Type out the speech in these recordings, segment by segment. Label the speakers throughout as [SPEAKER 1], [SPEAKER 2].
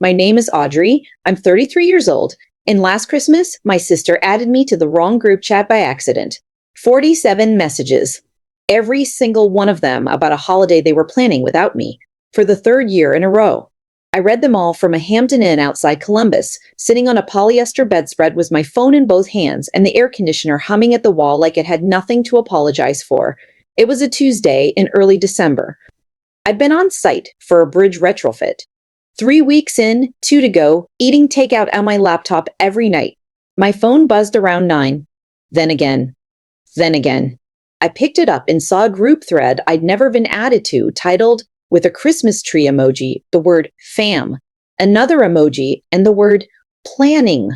[SPEAKER 1] My name is Audrey. I'm 33 years old. And last Christmas, my sister added me to the wrong group chat by accident. 47 messages. Every single one of them about a holiday they were planning without me, for the third year in a row. I read them all from a Hampton Inn outside Columbus, sitting on a polyester bedspread with my phone in both hands and the air conditioner humming at the wall like it had nothing to apologize for. It was a Tuesday in early December. I'd been on site for a bridge retrofit. 3 weeks in, 2 to go, eating takeout on my laptop every night. My phone buzzed around 9. Then again. Then again. I picked it up and saw a group thread I'd never been added to, titled, with a Christmas tree emoji, the word fam, another emoji, and the word planning.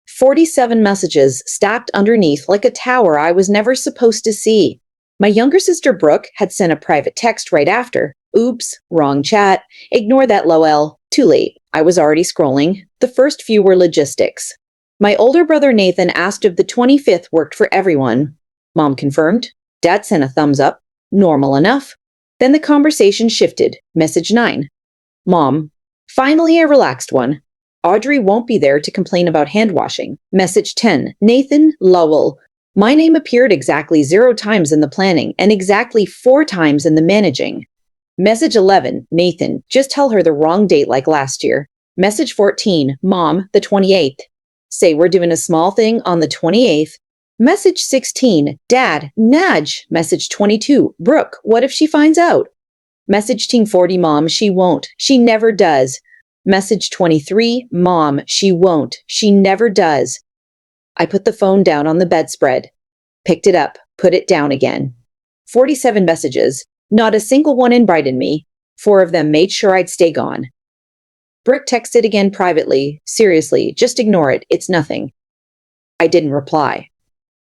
[SPEAKER 1] 47 messages stacked underneath like a tower I was never supposed to see. My younger sister Brooke had sent a private text right after. Oops, wrong chat. Ignore that lol. Too late. I was already scrolling. The first few were logistics. My older brother Nathan asked if the 25th worked for everyone. Mom confirmed. Dad sent a thumbs up. Normal enough. Then the conversation shifted. Message 9. Mom. Finally a relaxed one. Audrey won't be there to complain about hand washing. Message 10. Nathan Lowell. My name appeared exactly 0 times in the planning and exactly 4 times in the managing. Message 11. Nathan. Just tell her the wrong date like last year. Message 14. Mom, the 28th. Say we're doing a small thing on the 28th. Message 16, Dad, nudge. Message 22, Brooke, what if she finds out? Message Team 40, Mom, she won't. She never does. Message 23, Mom, she won't. She never does. I put the phone down on the bedspread, picked it up, put it down again. 47 messages. Not a single one invited me. 4 of them made sure I'd stay gone. Brooke texted again privately. Seriously, just ignore it. It's nothing. I didn't reply.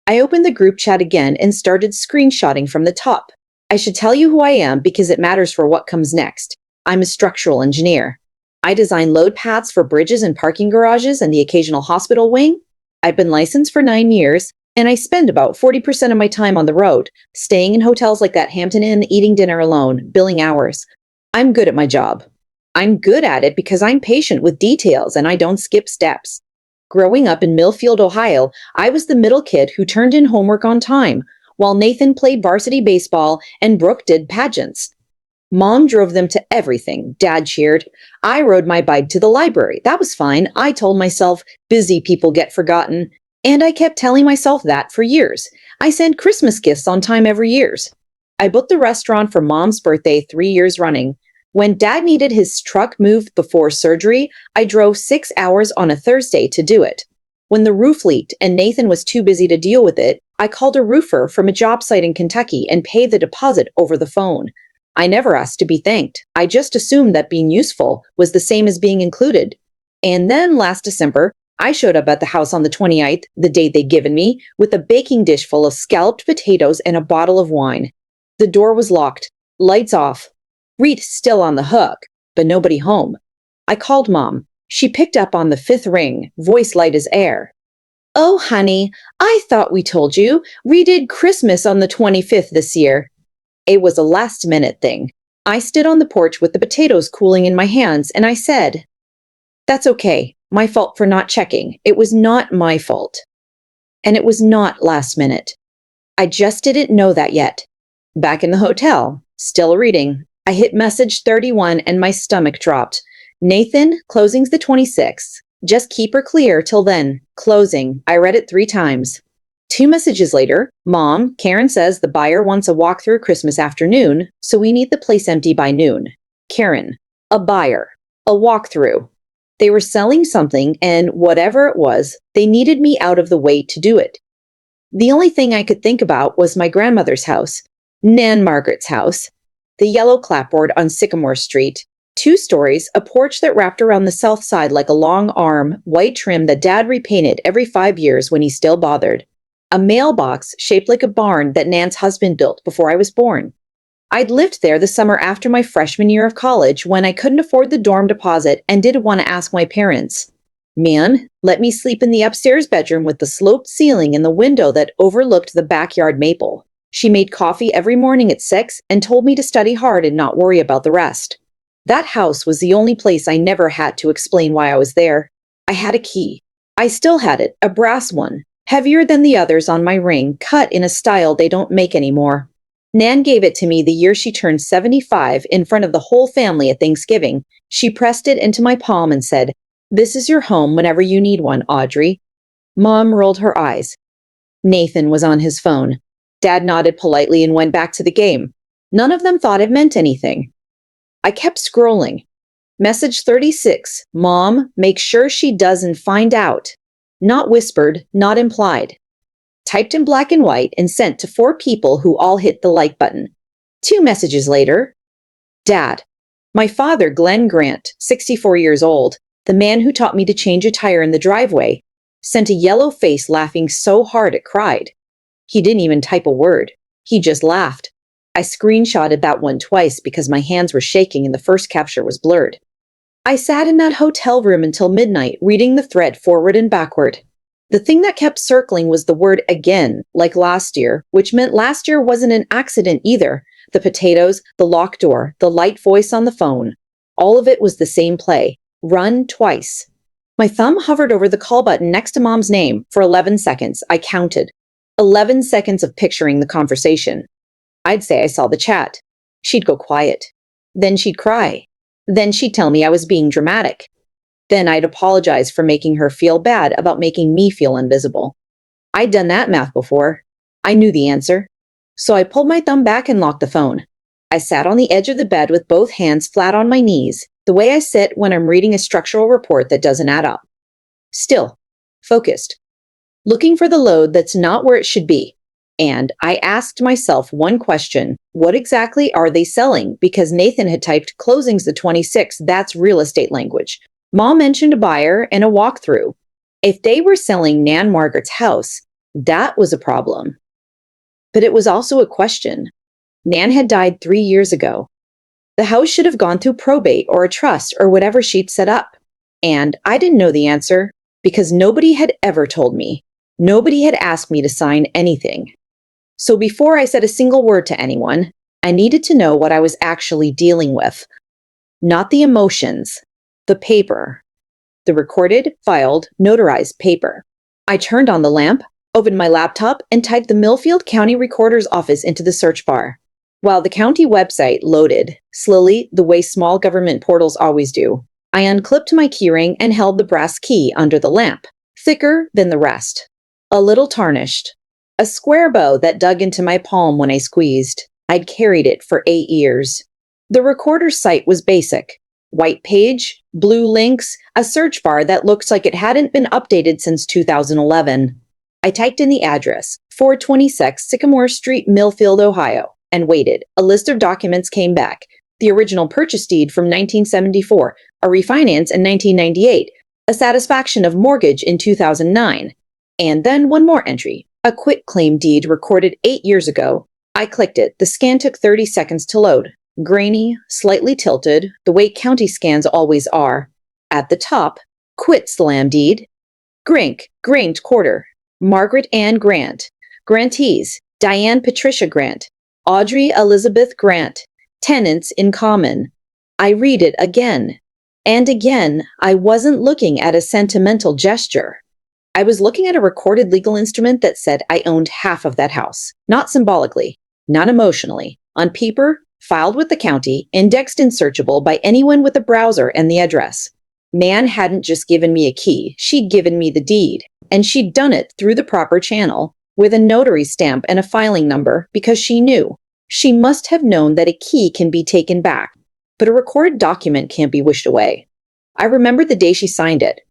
[SPEAKER 1] I opened the group chat again and started screenshotting from the top. I should tell you who I am because it matters for what comes next. I'm a structural engineer. I design load paths for bridges and parking garages and the occasional hospital wing. I've been licensed for 9 years, and I spend about 40% of my time on the road, staying in hotels like that Hampton Inn, eating dinner alone, billing hours. I'm good at my job. I'm good at it because I'm patient with details and I don't skip steps. Growing up in Millfield, Ohio, I was the middle kid who turned in homework on time, while Nathan played varsity baseball and Brooke did pageants. Mom drove them to everything, Dad cheered. I rode my bike to the library. That was fine. I told myself, busy people get forgotten. And I kept telling myself that for years. I sent Christmas gifts on time every year. I booked the restaurant for Mom's birthday 3 years running. When Dad needed his truck moved before surgery, I drove 6 hours on a Thursday to do it. When the roof leaked and Nathan was too busy to deal with it, I called a roofer from a job site in Kentucky and paid the deposit over the phone. I never asked to be thanked. I just assumed that being useful was the same as being included. And then last December, I showed up at the house on the 29th, the date they'd given me, with a baking dish full of scalloped potatoes and a bottle of wine. The door was locked, lights off. Reed still on the hook, but nobody home. I called Mom. She picked up on the 5th ring, voice light as air. Oh, honey, I thought we told you. We did Christmas on the 25th this year. It was a last-minute thing. I stood on the porch with the potatoes cooling in my hands, and I said, That's okay. My fault for not checking. It was not my fault. And it was not last minute. I just didn't know that yet. Back in the hotel, still reading. I hit message 31 and my stomach dropped. Nathan, closing's the 26th. Just keep her clear till then. Closing. I read it 3 times. 2 messages later, Mom, Karen says the buyer wants a walkthrough Christmas afternoon, so we need the place empty by noon. Karen, a buyer, a walkthrough. They were selling something and whatever it was, they needed me out of the way to do it. The only thing I could think about was my grandmother's house, Nan Margaret's house. The yellow clapboard on Sycamore Street. 2 stories, a porch that wrapped around the south side like a long arm, white trim that Dad repainted every 5 years when he still bothered. A mailbox shaped like a barn that Nan's husband built before I was born. I'd lived there the summer after my freshman year of college when I couldn't afford the dorm deposit and didn't want to ask my parents. Man, let me sleep in the upstairs bedroom with the sloped ceiling and the window that overlooked the backyard maple. She made coffee every morning at 6 and told me to study hard and not worry about the rest. That house was the only place I never had to explain why I was there. I had a key. I still had it, a brass one, heavier than the others on my ring, cut in a style they don't make anymore. Nan gave it to me the year she turned 75 in front of the whole family at Thanksgiving. She pressed it into my palm and said, "This is your home whenever you need one, Audrey." Mom rolled her eyes. Nathan was on his phone. Dad nodded politely and went back to the game. None of them thought it meant anything. I kept scrolling. Message 36, Mom, make sure she doesn't find out. Not whispered, not implied. Typed in black and white and sent to 4 people who all hit the like button. 2 messages later. Dad, my father, Glenn Grant, 64 years old, the man who taught me to change a tire in the driveway, sent a yellow face laughing so hard it cried. He didn't even type a word. He just laughed. I screenshotted that one twice because my hands were shaking and the first capture was blurred. I sat in that hotel room until midnight, reading the thread forward and backward. The thing that kept circling was the word again, like last year, which meant last year wasn't an accident either. The potatoes, the locked door, the light voice on the phone. All of it was the same play. Run twice. My thumb hovered over the call button next to Mom's name. For 11 seconds, I counted. 11 seconds of picturing the conversation. I'd say I saw the chat. She'd go quiet. Then she'd cry. Then she'd tell me I was being dramatic. Then I'd apologize for making her feel bad about making me feel invisible. I'd done that math before. I knew the answer. So I pulled my thumb back and locked the phone. I sat on the edge of the bed with both hands flat on my knees, the way I sit when I'm reading a structural report that doesn't add up. Still, focused. Looking for the load that's not where it should be. And I asked myself one question: what exactly are they selling? Because Nathan had typed closings the 26th, that's real estate language. Mom mentioned a buyer and a walkthrough. If they were selling Nan Margaret's house, that was a problem. But it was also a question. Nan had died 3 years ago. The house should have gone through probate or a trust or whatever she'd set up. And I didn't know the answer because nobody had ever told me. Nobody had asked me to sign anything. So before I said a single word to anyone, I needed to know what I was actually dealing with. Not the emotions, the paper. The recorded, filed, notarized paper. I turned on the lamp, opened my laptop, and typed the Millfield County Recorder's Office into the search bar. While the county website loaded, slowly, the way small government portals always do, I unclipped my keyring and held the brass key under the lamp, thicker than the rest. A little tarnished. A square bow that dug into my palm when I squeezed. I'd carried it for 8 years. The recorder's site was basic. White page, blue links, a search bar that looked like it hadn't been updated since 2011. I typed in the address, 426 Sycamore Street, Millfield, Ohio, and waited. A list of documents came back. The original purchase deed from 1974, a refinance in 1998, a satisfaction of mortgage in 2009, and then one more entry. A quitclaim deed recorded 8 years ago. I clicked it. The scan took 30 seconds to load. Grainy, slightly tilted, the way county scans always are. At the top, quit slam deed. Granked quarter. Margaret Ann Grant. Grantees, Diane Patricia Grant. Audrey Elizabeth Grant. Tenants in common. I read it again. And again, I wasn't looking at a sentimental gesture. I was looking at a recorded legal instrument that said I owned half of that house. Not symbolically, not emotionally. On paper, filed with the county, indexed and searchable by anyone with a browser and the address. Nan hadn't just given me a key, she'd given me the deed. And she'd done it through the proper channel, with a notary stamp and a filing number, because she knew. She must have known that a key can be taken back, but a recorded document can't be wished away. I remembered the day she signed it.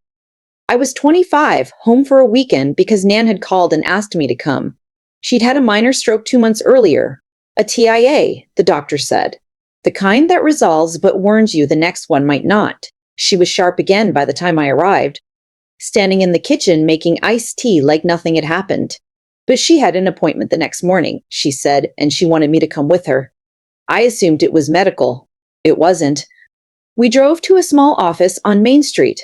[SPEAKER 1] I was 25, home for a weekend because Nan had called and asked me to come. She'd had a minor stroke 2 months earlier. A TIA, the doctor said. The kind that resolves but warns you the next one might not. She was sharp again by the time I arrived. Standing in the kitchen making iced tea like nothing had happened. But she had an appointment the next morning, she said, and she wanted me to come with her. I assumed it was medical. It wasn't. We drove to a small office on Main Street.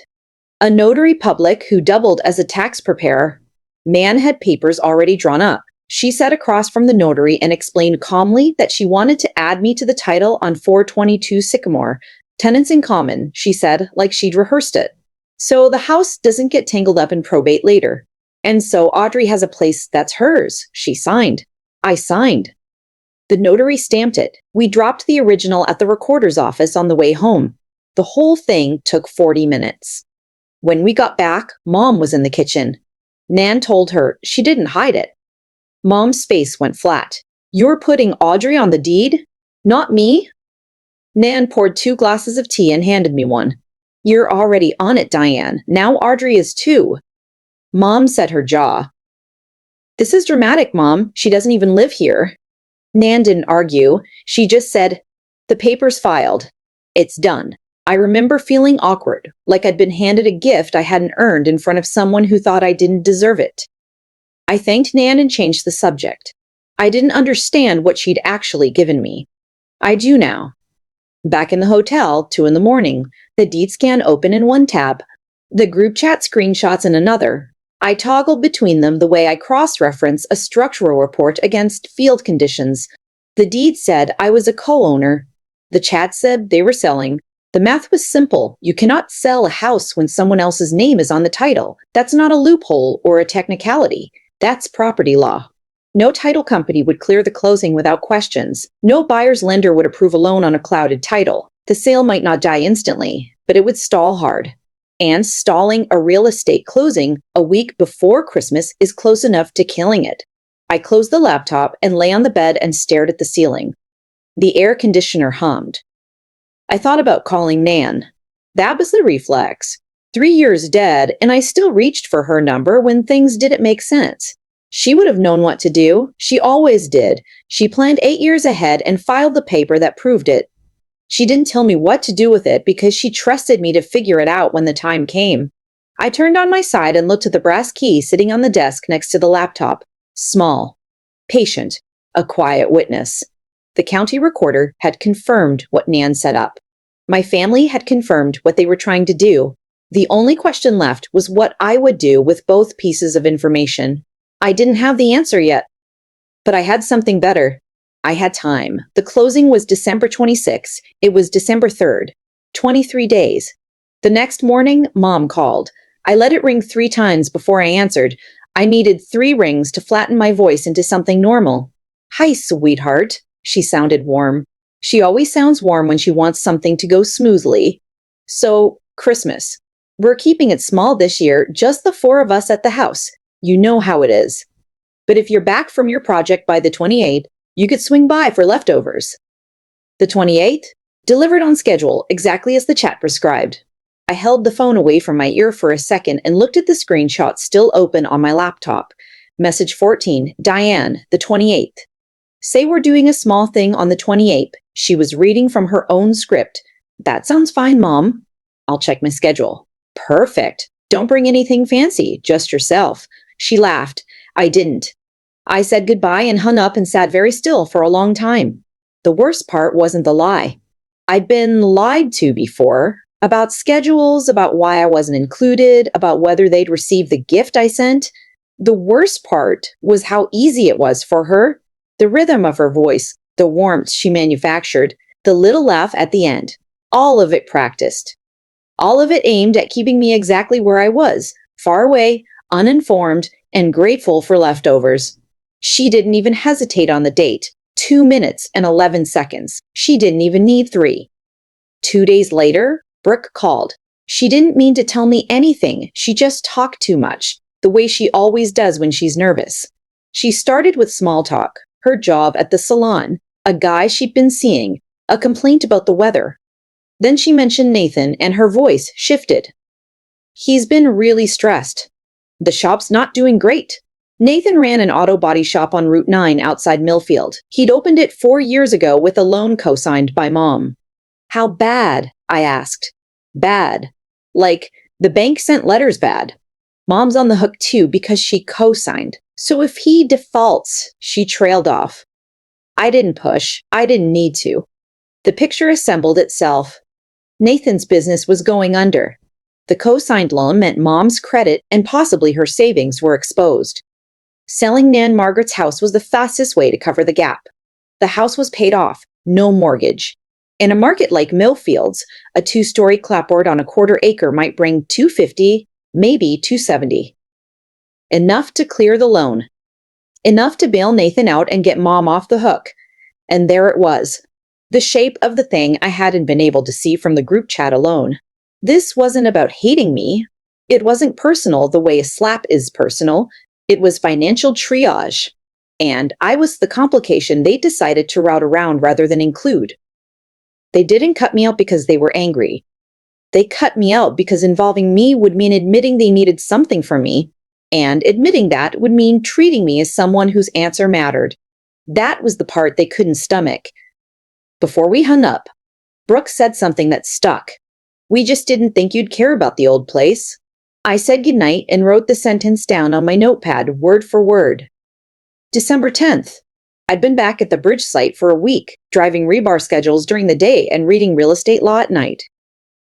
[SPEAKER 1] A notary public who doubled as a tax preparer. Nan had papers already drawn up. She sat across from the notary and explained calmly that she wanted to add me to the title on 422 Sycamore, Tenants in common, she said, like she'd rehearsed it. So the house doesn't get tangled up in probate later. And so Audrey has a place that's hers. She signed. I signed. The notary stamped it. We dropped the original at the recorder's office on the way home. The whole thing took 40 minutes. When we got back, Mom was in the kitchen. Nan told her she didn't hide it. Mom's face went flat. You're putting Audrey on the deed? Not me? Nan poured 2 glasses of tea and handed me one. You're already on it, Diane. Now Audrey is too. Mom set her jaw. This is dramatic, Mom. She doesn't even live here. Nan didn't argue. She just said, the paper's filed. It's done. I remember feeling awkward, like I'd been handed a gift I hadn't earned in front of someone who thought I didn't deserve it. I thanked Nan and changed the subject. I didn't understand what she'd actually given me. I do now. Back in the hotel, 2 a.m, the deed scan open in one tab, the group chat screenshots in another. I toggled between them the way I cross-reference a structural report against field conditions. The deed said I was a co-owner. The chat said they were selling. The math was simple. You cannot sell a house when someone else's name is on the title. That's not a loophole or a technicality. That's property law. No title company would clear the closing without questions. No buyer's lender would approve a loan on a clouded title. The sale might not die instantly, but it would stall hard. And stalling a real estate closing a week before Christmas is close enough to killing it. I closed the laptop and lay on the bed and stared at the ceiling. The air conditioner hummed. I thought about calling Nan. That was the reflex. 3 years dead, and I still reached for her number when things didn't make sense. She would have known what to do. She always did. She planned 8 years ahead and filed the paper that proved it. She didn't tell me what to do with it because she trusted me to figure it out when the time came. I turned on my side and looked at the brass key sitting on the desk next to the laptop. Small. Patient. A quiet witness. The county recorder had confirmed what Nan set up. My family had confirmed what they were trying to do. The only question left was what I would do with both pieces of information. I didn't have the answer yet, but I had something better. I had time. The closing was December 26th. It was December 3rd. 23 days. The next morning, Mom called. I let it ring 3 times before I answered. I needed 3 rings to flatten my voice into something normal. Hi, sweetheart. She sounded warm. She always sounds warm when she wants something to go smoothly. So, Christmas. We're keeping it small this year, just the 4 of us at the house. You know how it is. But if you're back from your project by the 28th, you could swing by for leftovers. The 28th? Delivered on schedule, exactly as the chat prescribed. I held the phone away from my ear for a second and looked at the screenshot still open on my laptop. Message 14, Diane, the 28th. Say we're doing a small thing on the 28th. She was reading from her own script. That sounds fine, Mom. I'll check my schedule. Perfect. Don't bring anything fancy, just yourself. She laughed. I didn't. I said goodbye and hung up and sat very still for a long time. The worst part wasn't the lie. I'd been lied to before, about schedules, about why I wasn't included, about whether they'd receive the gift I sent. The worst part was how easy it was for her. The rhythm of her voice, the warmth she manufactured, the little laugh at the end. All of it practiced. All of it aimed at keeping me exactly where I was, far away, uninformed, and grateful for leftovers. She didn't even hesitate on the date. 2 minutes and 11 seconds. She didn't even need 3. 2 days later, Brooke called. She didn't mean to tell me anything. She just talked too much, the way she always does when she's nervous. She started with small talk, her job at the salon, a guy she'd been seeing, a complaint about the weather. Then she mentioned Nathan and her voice shifted. He's been really stressed. The shop's not doing great. Nathan ran an auto body shop on Route 9 outside Millfield. He'd opened it 4 years ago with a loan co-signed by Mom. How bad? I asked. Bad. Like, the bank sent letters bad. Mom's on the hook too because she co-signed. So if he defaults, she trailed off. I didn't push. I didn't need to. The picture assembled itself. Nathan's business was going under. The co-signed loan meant Mom's credit and possibly her savings were exposed. Selling Nan Margaret's house was the fastest way to cover the gap. The house was paid off, no mortgage. In a market like Millfields, a 2-story clapboard on a quarter acre might bring $250, maybe $270. Enough to clear the loan. Enough to bail Nathan out and get Mom off the hook. And there it was. The shape of the thing I hadn't been able to see from the group chat alone. This wasn't about hating me. It wasn't personal the way a slap is personal. It was financial triage. And I was the complication they decided to route around rather than include. They didn't cut me out because they were angry. They cut me out because involving me would mean admitting they needed something from me, and admitting that would mean treating me as someone whose answer mattered. That was the part they couldn't stomach. Before we hung up, Brooke said something that stuck. "We just didn't think you'd care about the old place." I said goodnight and wrote the sentence down on my notepad, word for word. December 10th. I'd been back at the bridge site for a week, driving rebar schedules during the day and reading real estate law at night.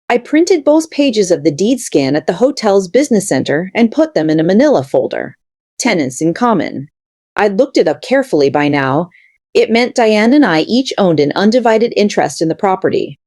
[SPEAKER 1] I printed both pages of the deed scan at the hotel's business center and put them in a manila folder. Tenants in common. I'd looked it up carefully by now. It meant Diane and I each owned an undivided interest in the property.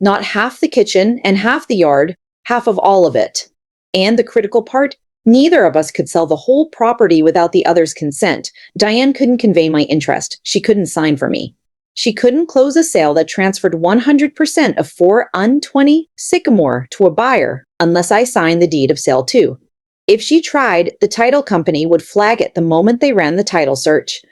[SPEAKER 1] Not half the kitchen and half the yard, half of all of it. And the critical part, neither of us could sell the whole property without the other's consent. Diane couldn't convey my interest. She couldn't sign for me. She couldn't close a sale that transferred 100% of 420 Sycamore to a buyer unless I signed the deed of sale too. If she tried, the title company would flag it the moment they ran the title search.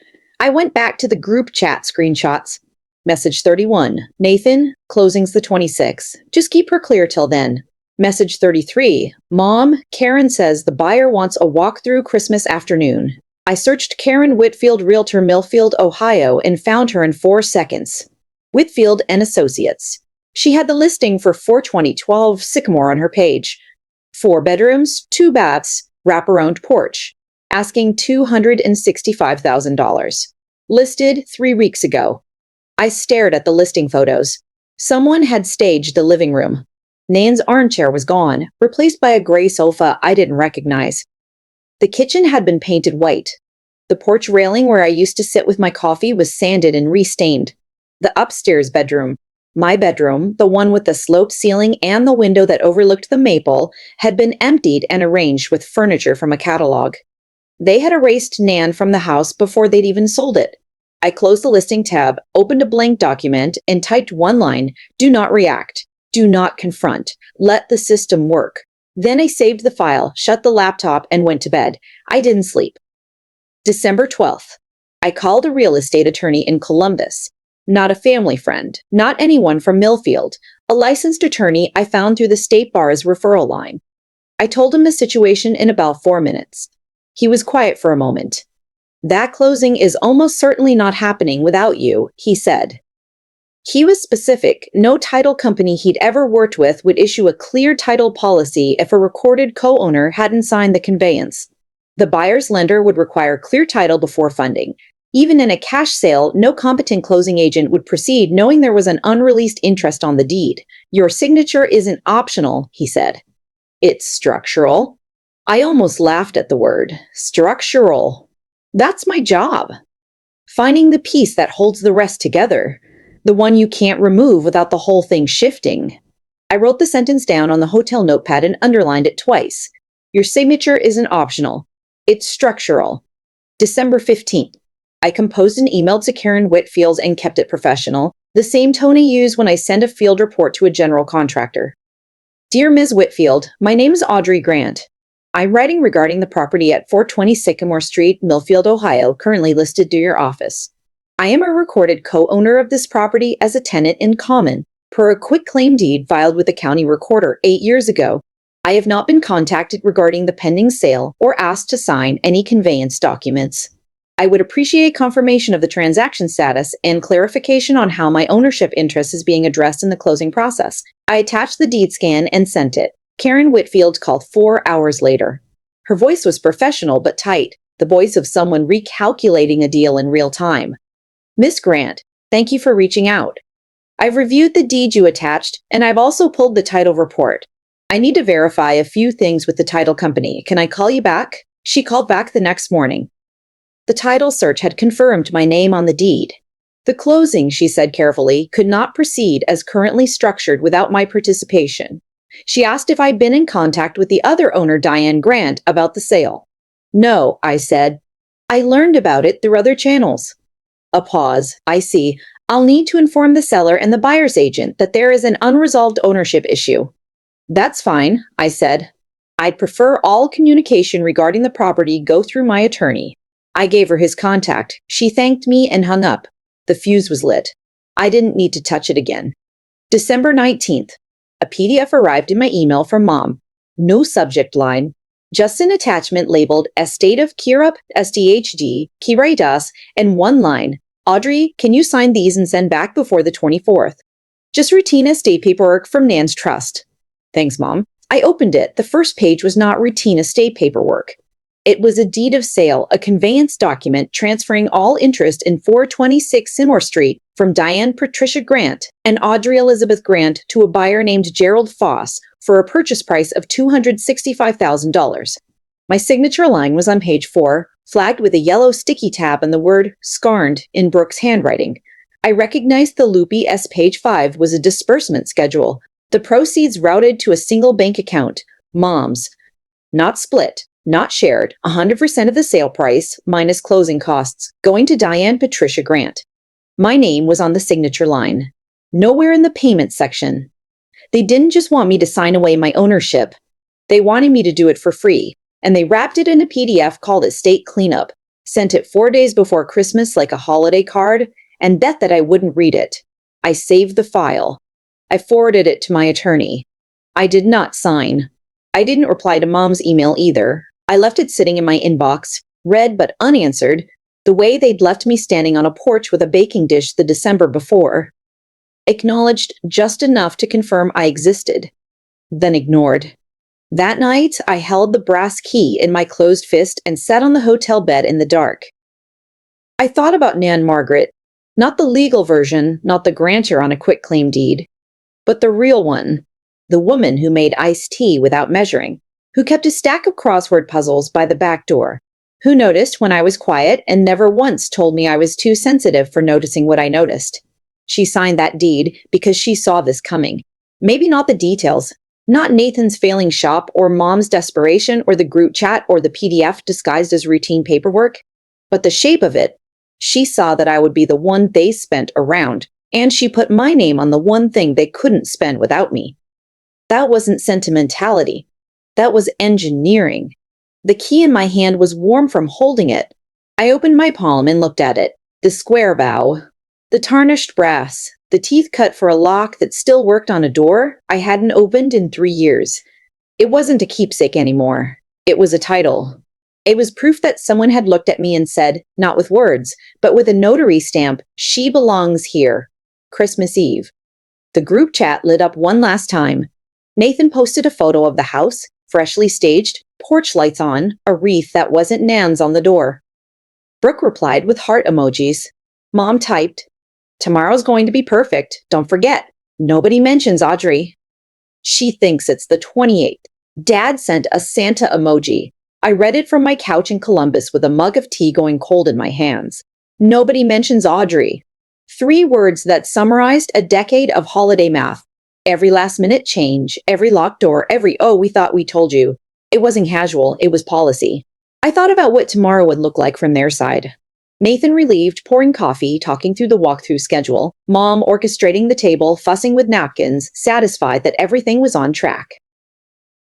[SPEAKER 1] I went back to the group chat screenshots. Message 31. Nathan, closing's the 26th. Just keep her clear till then. Message 33. Mom, Karen says the buyer wants a walkthrough Christmas afternoon. I searched Karen Whitfield, Realtor, Millfield, Ohio, and found her in 4 seconds. Whitfield and Associates. She had the listing for 42012 Sycamore on her page. 4 bedrooms, 2 baths, wraparound porch. Asking $265,000. Listed 3 weeks ago. I stared at the listing photos. Someone had staged the living room. Nan's armchair was gone, replaced by a gray sofa I didn't recognize. The kitchen had been painted white. The porch railing where I used to sit with my coffee was sanded and restained. The upstairs bedroom, my bedroom, the one with the sloped ceiling and the window that overlooked the maple, had been emptied and arranged with furniture from a catalog. They had erased Nan from the house before they'd even sold it. I closed the listing tab, opened a blank document, and typed one line: do not react. Do not confront. Let the system work. Then I saved the file, shut the laptop, and went to bed. I didn't sleep. December 12th. I called a real estate attorney in Columbus. Not a family friend. Not anyone from Millfield. A licensed attorney I found through the state bar's referral line. I told him the situation in about 4 minutes. He was quiet for a moment. That closing is almost certainly not happening without you, he said. He was specific. No title company he'd ever worked with would issue a clear title policy if a recorded co-owner hadn't signed the conveyance. The buyer's lender would require clear title before funding. Even in a cash sale, no competent closing agent would proceed knowing there was an unreleased interest on the deed. Your signature isn't optional, he said. It's structural. I almost laughed at the word. Structural. That's my job. Finding the piece that holds the rest together. The one you can't remove without the whole thing shifting. I wrote the sentence down on the hotel notepad and underlined it twice. Your signature isn't optional. It's structural. December 15th. I composed an email to Karen Whitfield and kept it professional, the same tone I use when I send a field report to a general contractor. Dear Ms. Whitfield, my name is Audrey Grant. I'm writing regarding the property at 420 Sycamore Street, Millfield, Ohio, currently listed to your office. I am a recorded co-owner of this property as a tenant in common, per a quitclaim deed filed with the county recorder 8 years ago. I have not been contacted regarding the pending sale or asked to sign any conveyance documents. I would appreciate confirmation of the transaction status and clarification on how my ownership interest is being addressed in the closing process. I attached the deed scan and sent it. Karen Whitfield called 4 hours later. Her voice was professional but tight, the voice of someone recalculating a deal in real time. Miss Grant, thank you for reaching out. I've reviewed the deed you attached, and I've also pulled the title report. I need to verify a few things with the title company. Can I call you back? She called back the next morning. The title search had confirmed my name on the deed. The closing, she said carefully, could not proceed as currently structured without my participation. She asked if I'd been in contact with the other owner, Diane Grant, about the sale. No, I said. I learned about it through other channels. A pause. I see. I'll need to inform the seller and the buyer's agent that there is an unresolved ownership issue. That's fine, I said. I'd prefer all communication regarding the property go through my attorney. I gave her his contact. She thanked me and hung up. The fuse was lit. I didn't need to touch it again. December 19th. A PDF arrived in my email from Mom. No subject line. Just an attachment labeled Estate of Kirup SDHD, Kiraidas, and one line. Audrey, can you sign these and send back before the 24th? Just routine estate paperwork from Nan's trust. Thanks, Mom. I opened it. The first page was not routine estate paperwork. It was a deed of sale, a conveyance document transferring all interest in 426 Seymour Street from Diane Patricia Grant and Audrey Elizabeth Grant to a buyer named Gerald Foss for a purchase price of $265,000. My signature line was on page 4, flagged with a yellow sticky tab and the word "scarned" in Brooke's handwriting. I recognized the loopy S page 5 was a disbursement schedule. The proceeds routed to a single bank account, Mom's. Not split, not shared, 100% of the sale price, minus closing costs, going to Diane Patricia Grant. My name was on the signature line. Nowhere in the payment section. They didn't just want me to sign away my ownership. They wanted me to do it for free, and they wrapped it in a PDF called Estate Cleanup, sent it 4 days before Christmas like a holiday card, and bet that I wouldn't read it. I saved the file. I forwarded it to my attorney. I did not sign. I didn't reply to Mom's email either. I left it sitting in my inbox, read but unanswered, the way they'd left me standing on a porch with a baking dish the December before. Acknowledged just enough to confirm I existed, then ignored. That night, I held the brass key in my closed fist and sat on the hotel bed in the dark. I thought about Nan Margaret, not the legal version, not the grantor on a quitclaim deed, but the real one, the woman who made iced tea without measuring, who kept a stack of crossword puzzles by the back door, who noticed when I was quiet and never once told me I was too sensitive for noticing what I noticed. She signed that deed because she saw this coming. Maybe not the details, not Nathan's failing shop or Mom's desperation or the group chat or the PDF disguised as routine paperwork, but the shape of it. She saw that I would be the one they spent around, and she put my name on the one thing they couldn't spend without me. That wasn't sentimentality. That was engineering. The key in my hand was warm from holding it. I opened my palm and looked at it. The square bow. The tarnished brass. The teeth cut for a lock that still worked on a door I hadn't opened in 3 years. It wasn't a keepsake anymore. It was a title. It was proof that someone had looked at me and said, not with words, but with a notary stamp, "She belongs here." Christmas Eve. The group chat lit up one last time. Nathan posted a photo of the house, freshly staged, porch lights on, a wreath that wasn't Nan's on the door. Brooke replied with heart emojis. Mom typed, "Tomorrow's going to be perfect. Don't forget, nobody mentions Audrey." She thinks it's the 28th. Dad sent a Santa emoji. I read it from my couch in Columbus with a mug of tea going cold in my hands. Nobody mentions Audrey. 3 words that summarized a decade of holiday math. Every last-minute change, every locked door, every "oh, we thought we told you." It wasn't casual, it was policy. I thought about what tomorrow would look like from their side. Nathan relieved, pouring coffee, talking through the walkthrough schedule. Mom orchestrating the table, fussing with napkins, satisfied that everything was on track.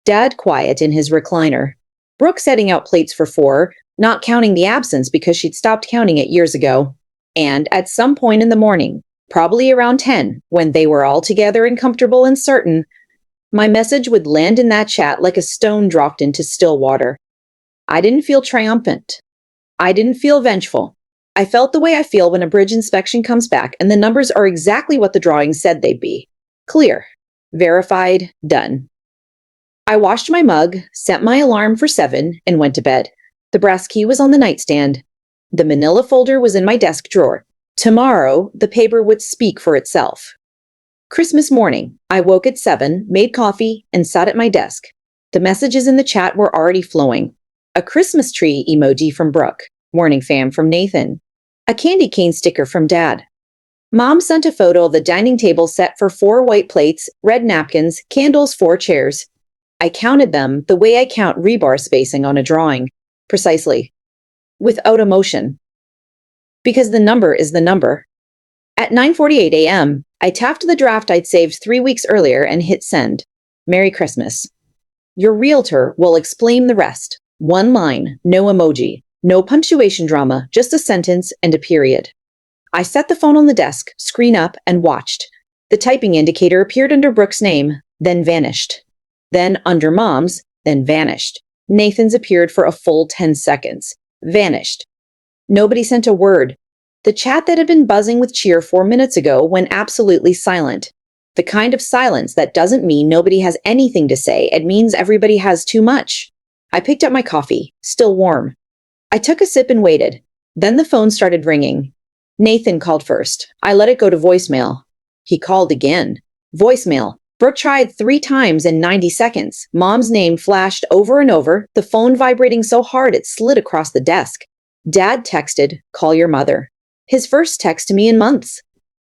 [SPEAKER 1] Dad quiet in his recliner. Brooke setting out plates for 4, not counting the absence because she'd stopped counting it years ago. And at some point in the morning, probably around 10, when they were all together and comfortable and certain, my message would land in that chat like a stone dropped into still water. I didn't feel triumphant. I didn't feel vengeful. I felt the way I feel when a bridge inspection comes back and the numbers are exactly what the drawing said they'd be. Clear. Verified. Done. I washed my mug, set my alarm for 7, and went to bed. The brass key was on the nightstand. The manila folder was in my desk drawer. Tomorrow, the paper would speak for itself. Christmas morning, I woke at 7, made coffee, and sat at my desk. The messages in the chat were already flowing. A Christmas tree emoji from Brooke. Morning fam from Nathan. A candy cane sticker from Dad. Mom sent a photo of the dining table set for 4 white plates, red napkins, candles, 4 chairs. I counted them the way I count rebar spacing on a drawing. Precisely. Without emotion. Because the number is the number. At 9:48 a.m., I tapped the draft I'd saved 3 weeks earlier and hit send. Merry Christmas. Your realtor will explain the rest. One line, no emoji, no punctuation drama, just a sentence and a period. I set the phone on the desk, screen up, and watched. The typing indicator appeared under Brooke's name, then vanished. Then under Mom's, then vanished. Nathan's appeared for a full 10 seconds. Vanished. Nobody sent a word. The chat that had been buzzing with cheer 4 minutes ago went absolutely silent. The kind of silence that doesn't mean nobody has anything to say, it means everybody has too much. I picked up my coffee, still warm. I took a sip and waited. Then the phone started ringing. Nathan called first. I let it go to voicemail. He called again. Voicemail. Brooke tried 3 times in 90 seconds. Mom's name flashed over and over, the phone vibrating so hard it slid across the desk. Dad texted, "Call your mother." His first text to me in months.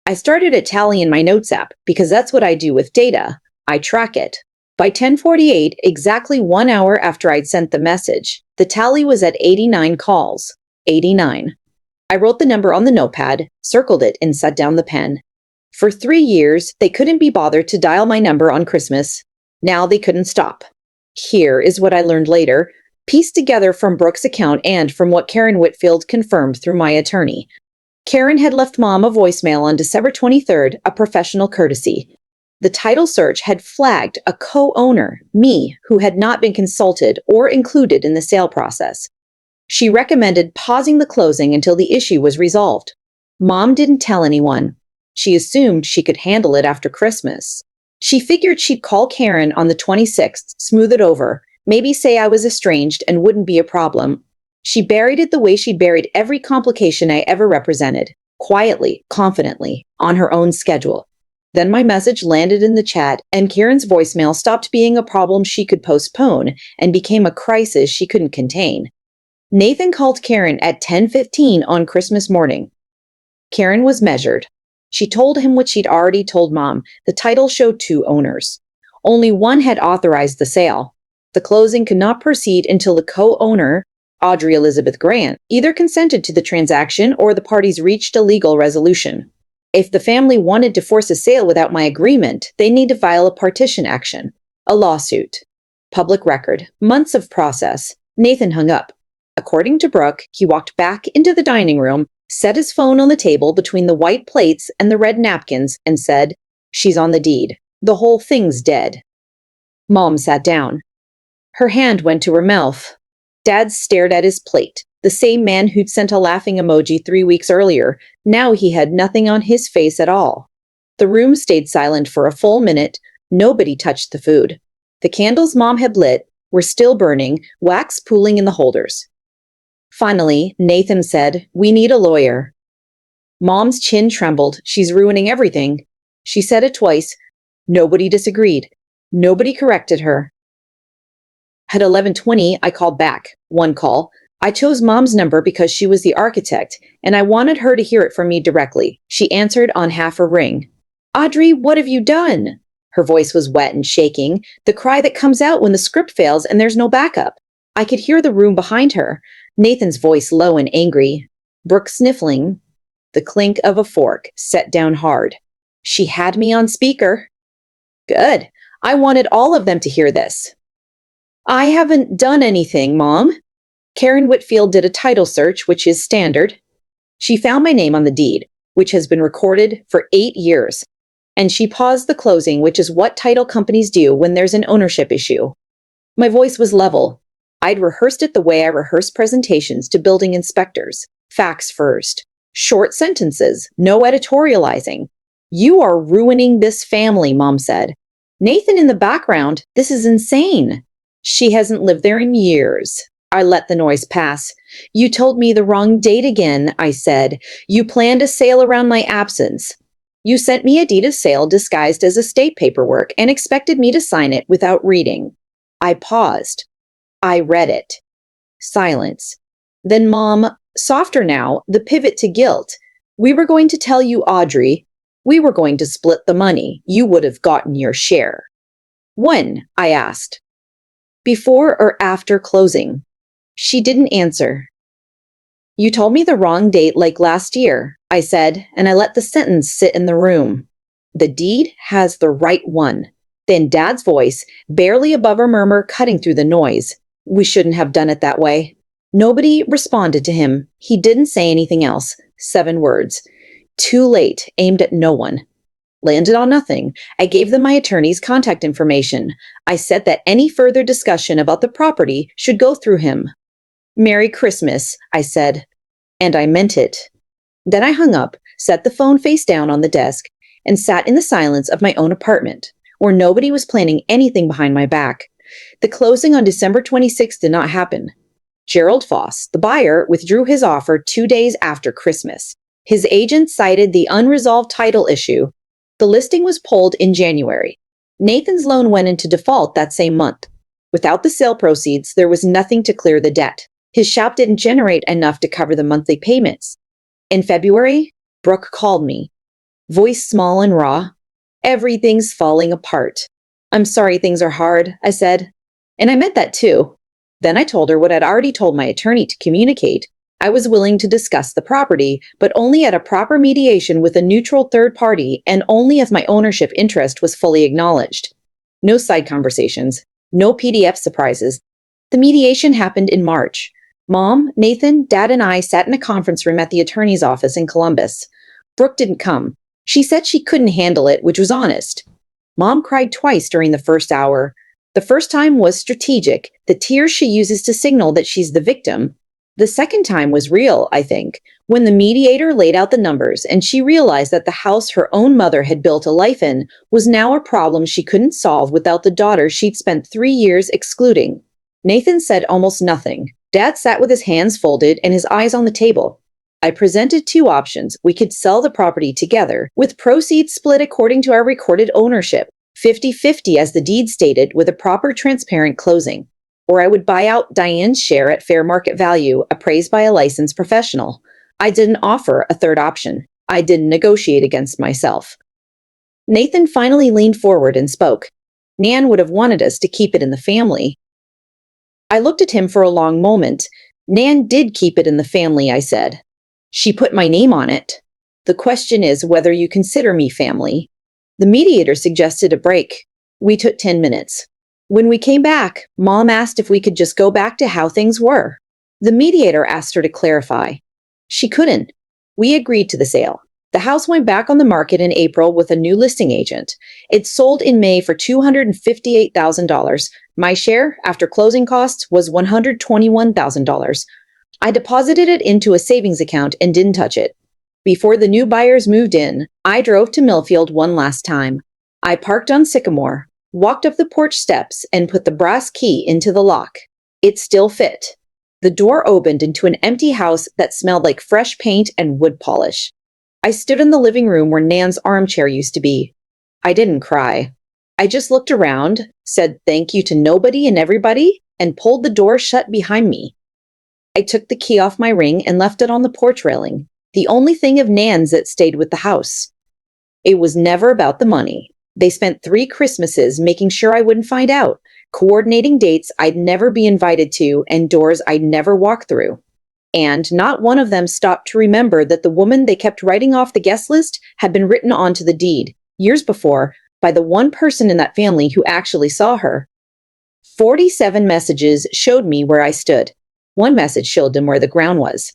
[SPEAKER 1] I started a tally in my notes app because that's what I do with data. I track it. By 10:48, exactly 1 hour after I'd sent the message, the tally was at 89 calls. 89. I wrote the number on the notepad, circled it, and set down the pen. For 3 years, they couldn't be bothered to dial my number on Christmas. Now they couldn't stop. Here is what I learned later, pieced together from Brooke's account and from what Karen Whitfield confirmed through my attorney. Karen had left Mom a voicemail on December 23rd, a professional courtesy. The title search had flagged a co-owner, me, who had not been consulted or included in the sale process. She recommended pausing the closing until the issue was resolved. Mom didn't tell anyone. She assumed she could handle it after Christmas. She figured she'd call Karen on the 26th, smooth it over, maybe say I was estranged and wouldn't be a problem. She buried it the way she'd buried every complication I ever represented, quietly, confidently, on her own schedule. Then my message landed in the chat, and Karen's voicemail stopped being a problem she could postpone and became a crisis she couldn't contain. Nathan called Karen at 10:15 on Christmas morning. Karen was measured. She told him what she'd already told Mom. The title showed 2 owners. Only one had authorized the sale. The closing could not proceed until the co-owner, Audrey Elizabeth Grant, either consented to the transaction or the parties reached a legal resolution. If the family wanted to force a sale without my agreement, they need to file a partition action, a lawsuit. Public record, months of process. Nathan hung up. According to Brooke, he walked back into the dining room, set his phone on the table between the white plates and the red napkins, and said, "She's on the deed. The whole thing's dead." Mom sat down. Her hand went to her mouth. Dad stared at his plate. The same man who'd sent a laughing emoji 3 weeks earlier. Now he had nothing on his face at all. The room stayed silent for a full minute. Nobody touched the food. The candles Mom had lit were still burning, wax pooling in the holders. Finally, Nathan said, "We need a lawyer." Mom's chin trembled. "She's ruining everything." She said it twice. Nobody disagreed. Nobody corrected her. At 11:20, I called back. One call. I chose Mom's number because she was the architect, and I wanted her to hear it from me directly. She answered on half a ring. "Audrey, what have you done?" Her voice was wet and shaking, the cry that comes out when the script fails and there's no backup. I could hear the room behind her. Nathan's voice low and angry. Brooke sniffling. The clink of a fork set down hard. She had me on speaker. Good. I wanted all of them to hear this. "I haven't done anything, Mom." Karen Whitfield did a title search, which is standard. She found my name on the deed, which has been recorded for 8 years. And she paused the closing, which is what title companies do when there's an ownership issue. My voice was level. I'd rehearsed it the way I rehearse presentations to building inspectors. Facts first. Short sentences. No editorializing. "You are ruining this family," Mom said. Nathan in the background, "This is insane." "She hasn't lived there in years." I let the noise pass. "You told me the wrong date again," I said. "You planned a sale around my absence. You sent me a deed of sale disguised as estate paperwork and expected me to sign it without reading." I paused. I read it. Silence. Then Mom, softer now, the pivot to guilt. We were going to tell you, Audrey. We were going to split the money. You would have gotten your share. When? I asked. Before or after closing? She didn't answer. You told me the wrong date like last year, I said, and I let the sentence sit in the room. The deed has the right one. Then Dad's voice, barely above a murmur cutting through the noise. We shouldn't have done it that way. Nobody responded to him. He didn't say anything else. 7 words. Too late, aimed at no one. Landed on nothing. I gave them my attorney's contact information. I said that any further discussion about the property should go through him. Merry Christmas, I said. And I meant it. Then I hung up, set the phone face down on the desk, and sat in the silence of my own apartment, where nobody was planning anything behind my back. The closing on December 26th did not happen. Gerald Foss, the buyer, withdrew his offer 2 days after Christmas. His agent cited the unresolved title issue. The listing was pulled in January. Nathan's loan went into default that same month. Without the sale proceeds, there was nothing to clear the debt. His shop didn't generate enough to cover the monthly payments. In February, Brooke called me. Voice small and raw. Everything's falling apart. I'm sorry things are hard, I said. And I meant that too. Then I told her what I'd already told my attorney to communicate. I was willing to discuss the property, but only at a proper mediation with a neutral third party and only if my ownership interest was fully acknowledged. No side conversations. No PDF surprises. The mediation happened in March. Mom, Nathan, Dad, and I sat in a conference room at the attorney's office in Columbus. Brooke didn't come. She said she couldn't handle it, which was honest. Mom cried twice during the first hour. The first time was strategic, the tears she uses to signal that she's the victim. The second time was real, I think, when the mediator laid out the numbers and she realized that the house her own mother had built a life in was now a problem she couldn't solve without the daughter she'd spent 3 years excluding. Nathan said almost nothing. Dad sat with his hands folded and his eyes on the table. I presented 2 options. We could sell the property together, with proceeds split according to our recorded ownership, 50-50 as the deed stated, with a proper transparent closing. Or I would buy out Diane's share at fair market value, appraised by a licensed professional. I didn't offer a third option. I didn't negotiate against myself. Nathan finally leaned forward and spoke. Nan would have wanted us to keep it in the family. I looked at him for a long moment. Nan did keep it in the family, I said. She put my name on it. The question is whether you consider me family. The mediator suggested a break. We took 10 minutes. When we came back, Mom asked if we could just go back to how things were. The mediator asked her to clarify. She couldn't. We agreed to the sale. The house went back on the market in April with a new listing agent. It sold in May for $258,000. My share, after closing costs, was $121,000. I deposited it into a savings account and didn't touch it. Before the new buyers moved in, I drove to Millfield one last time. I parked on Sycamore, walked up the porch steps, and put the brass key into the lock. It still fit. The door opened into an empty house that smelled like fresh paint and wood polish. I stood in the living room where Nan's armchair used to be. I didn't cry. I just looked around, said thank you to nobody and everybody, and pulled the door shut behind me. I took the key off my ring and left it on the porch railing, the only thing of Nan's that stayed with the house. It was never about the money. They spent 3 Christmases making sure I wouldn't find out, coordinating dates I'd never be invited to and doors I'd never walk through. And not one of them stopped to remember that the woman they kept writing off the guest list had been written onto the deed, years before, by the one person in that family who actually saw her. 47 messages showed me where I stood. One message showed them where the ground was.